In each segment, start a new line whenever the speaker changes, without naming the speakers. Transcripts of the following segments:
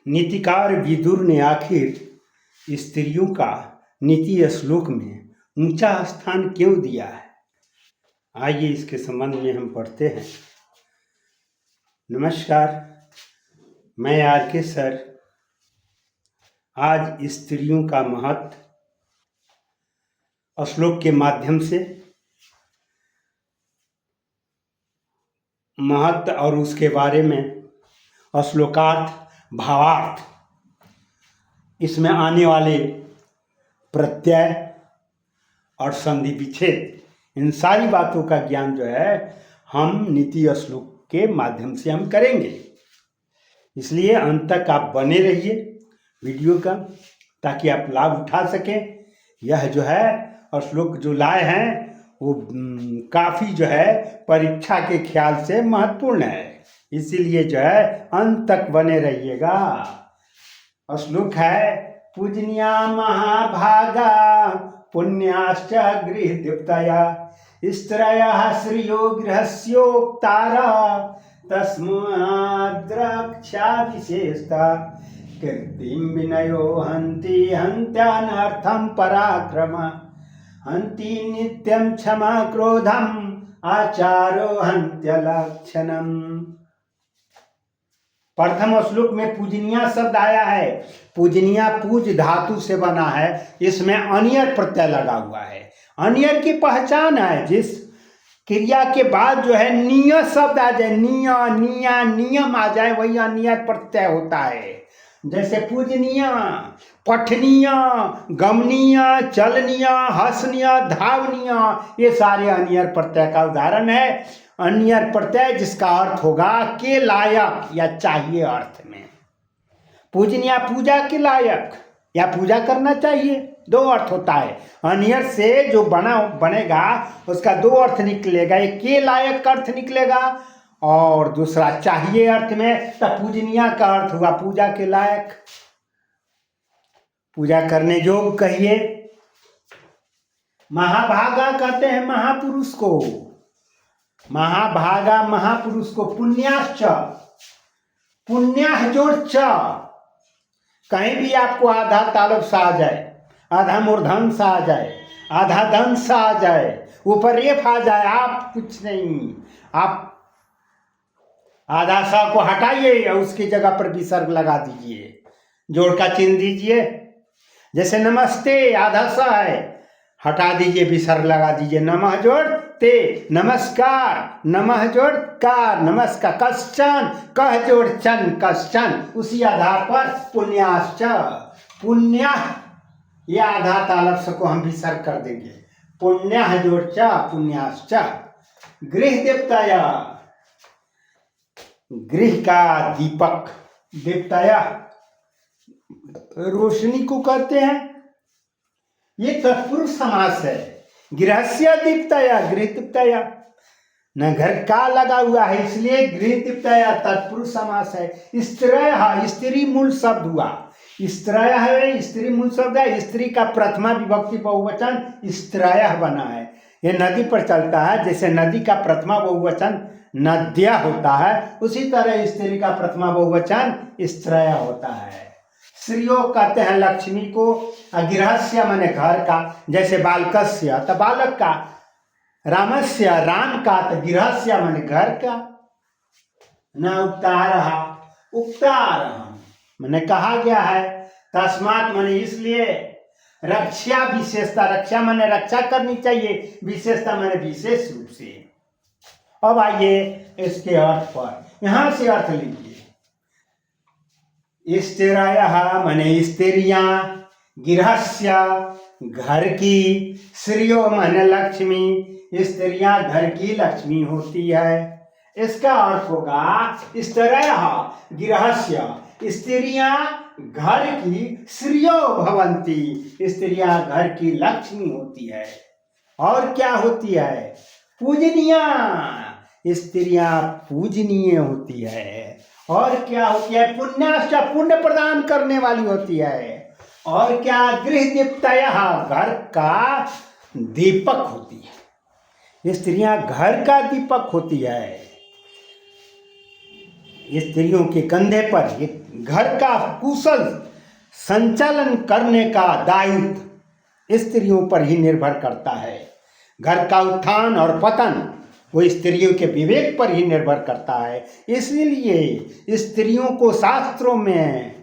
नीतिकार विदुर ने आखिर स्त्रियों का नीति श्लोक में ऊंचा स्थान क्यों दिया है? आइए इसके संबंध में हम पढ़ते हैं। नमस्कार, मैं आर.के. सर आज स्त्रियों का महत्व श्लोक के माध्यम से महत्व और उसके बारे में श्लोकार्थ, भावार्थ, इसमें आने वाले प्रत्यय और संधि विच्छेद, इन सारी बातों का ज्ञान जो है हम नीति श्लोक के माध्यम से हम करेंगे। इसलिए अंत तक आप बने रहिए वीडियो का, ताकि आप लाभ उठा सकें। यह जो है श्लोक जो लाए हैं वो काफ़ी जो है परीक्षा के ख्याल से महत्वपूर्ण है, इसीलिए जो है अंत तक बने रहिएगा। श्लोक है, पूजनीया महाभागा पुण्याश्च गृहदीप्तया स्त्रयः श्रियो गृहस्योक्तारा तस्माद्रक्षा विशेषता कीर्तिं विनयो हन्ति हन्त्यानर्थं पराक्रम हन्ति नित्यं क्षमा क्रोधम आचारो हन्त्यलक्षणम। प्रथम श्लोक में पूजनीया शब्द आया है। पूजनीया पूज धातु से बना है, इसमें अनियर प्रत्यय लगा हुआ है। अनियर की पहचान है, जिस क्रिया के बाद जो है निय शब्द आ जाए, निया निया नियम आ जाए, वही अनियर प्रत्यय होता है। जैसे पूजनीय, पठनीय, गमनीय, चलनीय, हसनीय, धावनीय, ये सारे अनियर प्रत्यय का उदाहरण है। अनियर प्रत्यय जिसका अर्थ होगा के लायक या चाहिए अर्थ में। पूजनीय पूजा के लायक या पूजा करना चाहिए, दो अर्थ होता है। अनियर से जो बनेगा उसका दो अर्थ निकलेगा, एक के लायक का अर्थ निकलेगा और दूसरा चाहिए अर्थ में। तब पूजनीय का अर्थ हुआ पूजा के लायक, पूजा करने योग्य कहिए। महाभागा कहते हैं महापुरुष को, महाभागा महापुरुष को। पुण्याश्च, पुण्य जोड़ च, कहीं भी आपको आधा तालब सा आ जाए, आधा मूर्धन सा आ जाए, आधा धन सा आ जाए, ऊपर रेफ आ जाए, आप कुछ नहीं, आप आधा सा को हटाइए और उसकी जगह पर विसर्ग लगा दीजिए, जोड़ का चिन्ह दीजिए। जैसे नमस्ते आधा सा है, हटा दीजिए, विसर्ग लगा दीजिए, नमः जोड़ ते, नमस्कार, नमः जोड़ कार, नमस्कार, कश्चन, कह जोड़ चन, कश्चन, उसी आधार पर पुण्याश्च, पुण्य, ये आधा तालब से को हम विसर्ग कर देंगे, पुण्य जोड़ च, पुण्याश्च। गृह दीप्तया, गृह का दीपक, दीप्तया रोशनी को कहते हैं। ये तत्पुरुष समास है। गृहस्य दीप्तया, गृह दीप्तया, न घर का लगा हुआ है, इसलिए गृह दीप्तया तत्पुरुष समास है। स्त्रयः, स्त्री मूल शब्द हुआ, स्त्रयः है, स्त्री मूल शब्द है। स्त्री का प्रथमा विभक्ति बहुवचन स्त्रयः बना है। ये नदी पर चलता है, जैसे नदी का प्रथमा बहुवचन नद्या होता है, उसी तरह स्त्री का प्रथमा बहुवचन स्त्रय होता है। श्रियो कहते हैं लक्ष्मी को, गृहस्य माने घर का, जैसे बालकस्य तो बालक का, रामस्य राम का तो गृहस्य माने घर का। न उक्तारः, उक्तारः माने कहा गया है, तस्मात् माने इसलिए, रक्षा विशेषता, रक्षा माने रक्षा करनी चाहिए, विशेषता माने विशेष रूप से। अब आइए इसके अर्थ पर, यहां से अर्थ लीजिए। स्त्रियः माने स्त्रियां, गृहस्य घर की, श्रियो माने लक्ष्मी, स्त्रियां घर की लक्ष्मी होती है। इसका अर्थ होगा स्त्रियः गृहस्य, स्त्रियां घर की, श्रियो भवन्ति, स्त्रियां घर की लक्ष्मी होती है। और क्या होती है? पूजनीया, स्त्रियां पूजनीय होती है। और क्या होती है? पुण्याश्च, पुण्य प्रदान करने वाली होती है। और क्या? गृह दीप्तयः, घर का दीपक होती है। स्त्रियां घर का दीपक होती है। स्त्रियों के कंधे पर एक घर का कुशल संचालन करने का दायित्व स्त्रियों पर ही निर्भर करता है। घर का उत्थान और पतन वो स्त्रियों के विवेक पर ही निर्भर करता है। इसलिए स्त्रियों को शास्त्रों में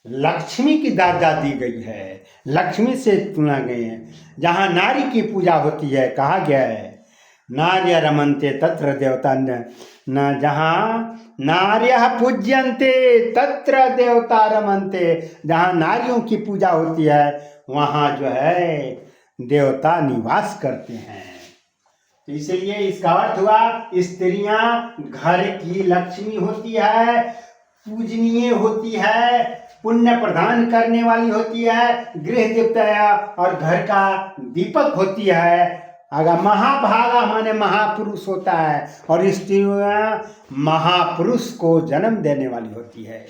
लक्ष्मी की दर्जा दी गई है, लक्ष्मी से चुना गए हैं। जहाँ नारी की पूजा होती है, कहा गया है नार्य रमन्ते तत्र देवता न, जहाँ नार्यः पूज्यन्ते तत्र देवता रमन्ते। जहाँ नारियों की पूजा होती है वहाँ जो है देवता निवास करते हैं। तो इसलिए इसका अर्थ हुआ स्त्रियां घर की लक्ष्मी होती है, पूजनीय होती है, पुण्य प्रदान करने वाली होती है, गृह देवता और घर का दीपक होती है। अगर महाभागा माने महापुरुष होता है और स्त्रियां महापुरुष को जन्म देने वाली होती है।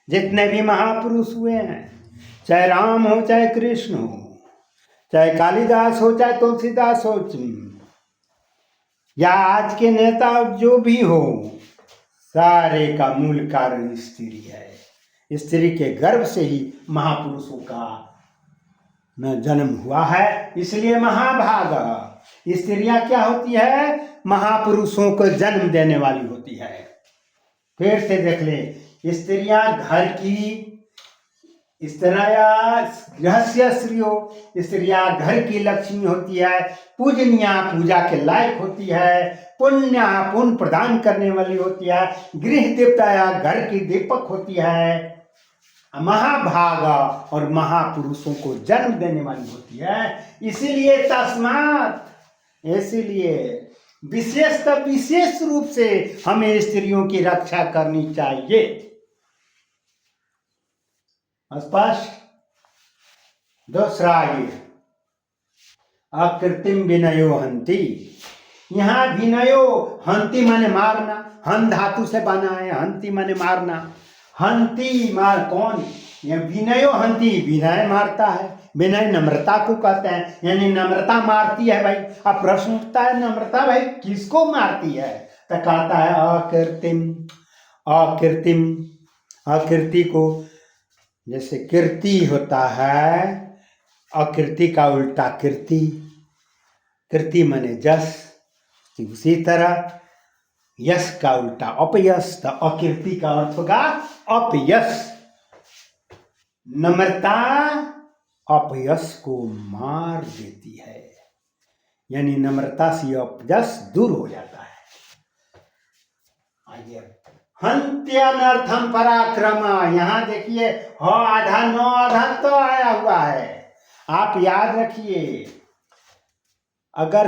जितने भी महापुरुष हुए हैं, चाहे राम हो चाहे कृष्ण हो, चाहे कालिदास हो चाहे तुलसीदास हो, या आज के नेता जो भी हो, सारे का मूल कारण स्त्री है। स्त्री के गर्भ से ही महापुरुषों का न जन्म हुआ है। इसलिए महाभाग स्त्रियां क्या होती है? महापुरुषों को जन्म देने वाली होती है। फिर से देख ले, स्त्रियां घर की गृहस्य स्त्रियों, स्त्रियां घर की लक्ष्मी होती है, पूजनिया पूजा के लायक होती है, पुण्य प्रदान करने वाली होती है, गृह देवता घर की दीपक होती है, महाभागा और महापुरुषों को जन्म देने वाली होती है। इसीलिए तस्मात, इसीलिए विशेष रूप से हमें स्त्रियों की रक्षा करनी चाहिए। स्पष्ट। दूसरा ये अकृत्रिम विनयो हंति। यहाँ विनयो हंति माने मारना, हन धातु से बना है, हंति माने मारना। हंति मार कौन? ये विनयो हंति, विनय मारता है। विनय नम्रता को कहते हैं, यानी नम्रता मारती है भाई। अब प्रश्न उठता है, नम्रता भाई किसको मारती है? तो कहता है अकृत्रिम। अकृत्रिम, अकृति को, जैसे कीर्ति होता है, अकृति का उल्टा कीर्ति। कीर्ति माने जस, उसी तरह यश का उल्टा अपयश। तो अकीर्ति का अर्थ होगा अपयश। नम्रता अपयश को मार देती है, यानी नम्रता से अपयश दूर हो जाता है। आइए, हंत्यनर्थम पराक्रम। यहाँ देखिए ह आधा न आधा तो आया हुआ है। आप याद रखिए, अगर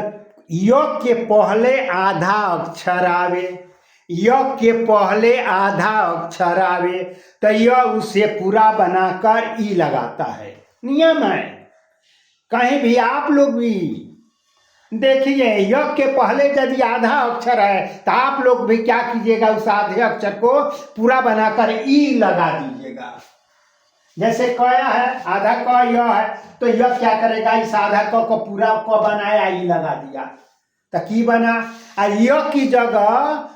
य के पहले आधा अक्षर आवे, य के पहले आधा अक्षर आवे तो य उसे पूरा बनाकर ई लगाता है। नियम है। कहीं भी आप लोग भी देखिए, य के पहले यदि आधा अक्षर है तो आप लोग भी क्या कीजिएगा, उस आधे अक्षर को पूरा बनाकर ई लगा दीजिएगा। जैसे क है, आधा क य है, तो य क्या करेगा, इस आधा क को पूरा क बनाया, ई लगा दिया, तो की बना। य की जगह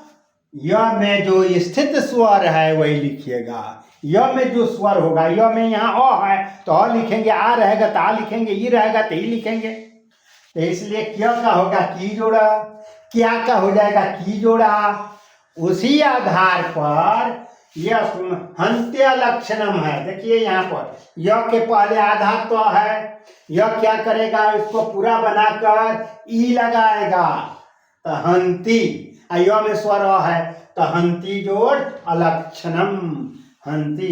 य में जो स्थित स्वर है वही लिखिएगा। य में जो स्वर होगा, य में यहाँ अ है तो अ लिखेंगे, आ रहेगा तो आ लिखेंगे, ई रहेगा तो ई लिखेंगे। तो इसलिए क्या का होगा की जोड़ा, क्या का हो जाएगा की जोड़ा। उसी आधार पर यह हंत्य लक्षणम है। देखिए यहाँ पर य के पहले आधा तो है, यह क्या करेगा, इसको पूरा बनाकर ई लगाएगा तो हंती। य में स्वर है तो हंती जोड़ अलक्षणम हंती।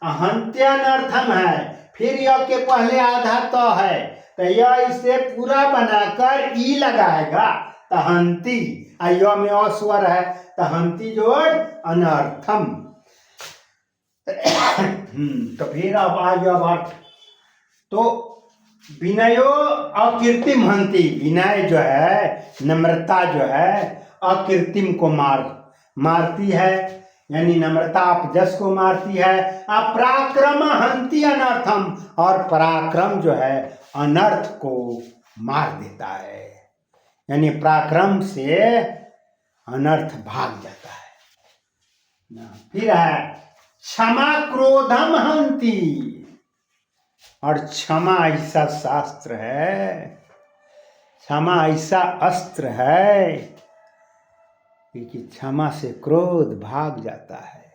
हंत्यनर्थम है, फिर य के पहले आधा तो है तो यह इसे पूरा बनाकर ई लगाएगा तो हंती। य में अस्वर है तो हंती जोड़ अनर्थम। तो फिर अब आ गया अर्थ। तो विनयो अकृत्रिम हंति, विनय जो है, नम्रता जो है अकृत्रिम को मारती है, यानी नम्रता अपजस को मारती है। अपराक्रम हंति अनर्थम, और पराक्रम जो है अनर्थ को मार देता है, यानी पराक्रम से अनर्थ भाग जाता है। फिर है क्षमा क्रोधम हंति, और क्षमा ऐसा शास्त्र है, क्षमा ऐसा अस्त्र है कि क्षमा से क्रोध भाग जाता है।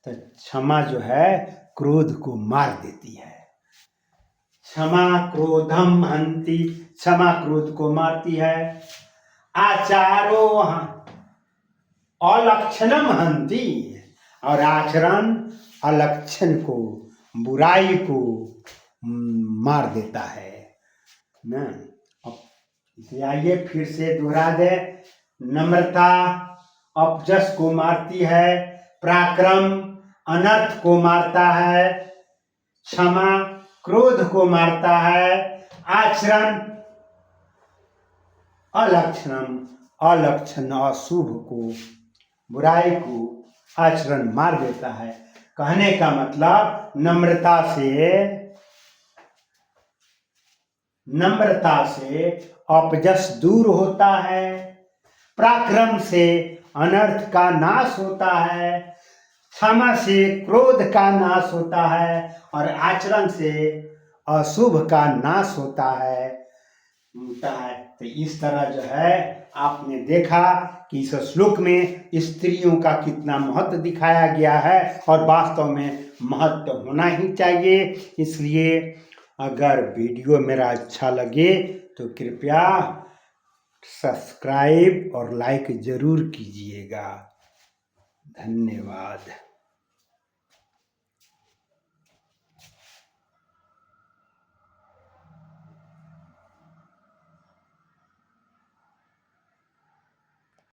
तो क्षमा जो है क्रोध को मार देती है। क्षमा क्रोधम हंति, क्षमा क्रोध को मारती है। आचारो अलक्षणम हंति, और आचरण अलक्षण को, बुराई को मार देता है ना। इसलिए आइए फिर से दोहरा दे। नम्रता अपजस को मारती है, पराक्रम अनर्थ को मारता है, क्षमा क्रोध को मारता है, आचरण अलक्षण अशुभ को, बुराई को आचरण मार देता है। कहने का मतलब नम्रता से अपजस दूर होता है, पराक्रम से अनर्थ का नाश होता है, क्षमा से क्रोध का नाश होता है, और आचरण से अशुभ का नाश होता है। तो इस तरह जो है आपने देखा कि इस श्लोक में स्त्रियों का कितना महत्व दिखाया गया है, और वास्तव में महत्व होना ही चाहिए। इसलिए अगर वीडियो मेरा अच्छा लगे तो कृपया सब्सक्राइब और लाइक जरूर कीजिएगा। धन्यवाद।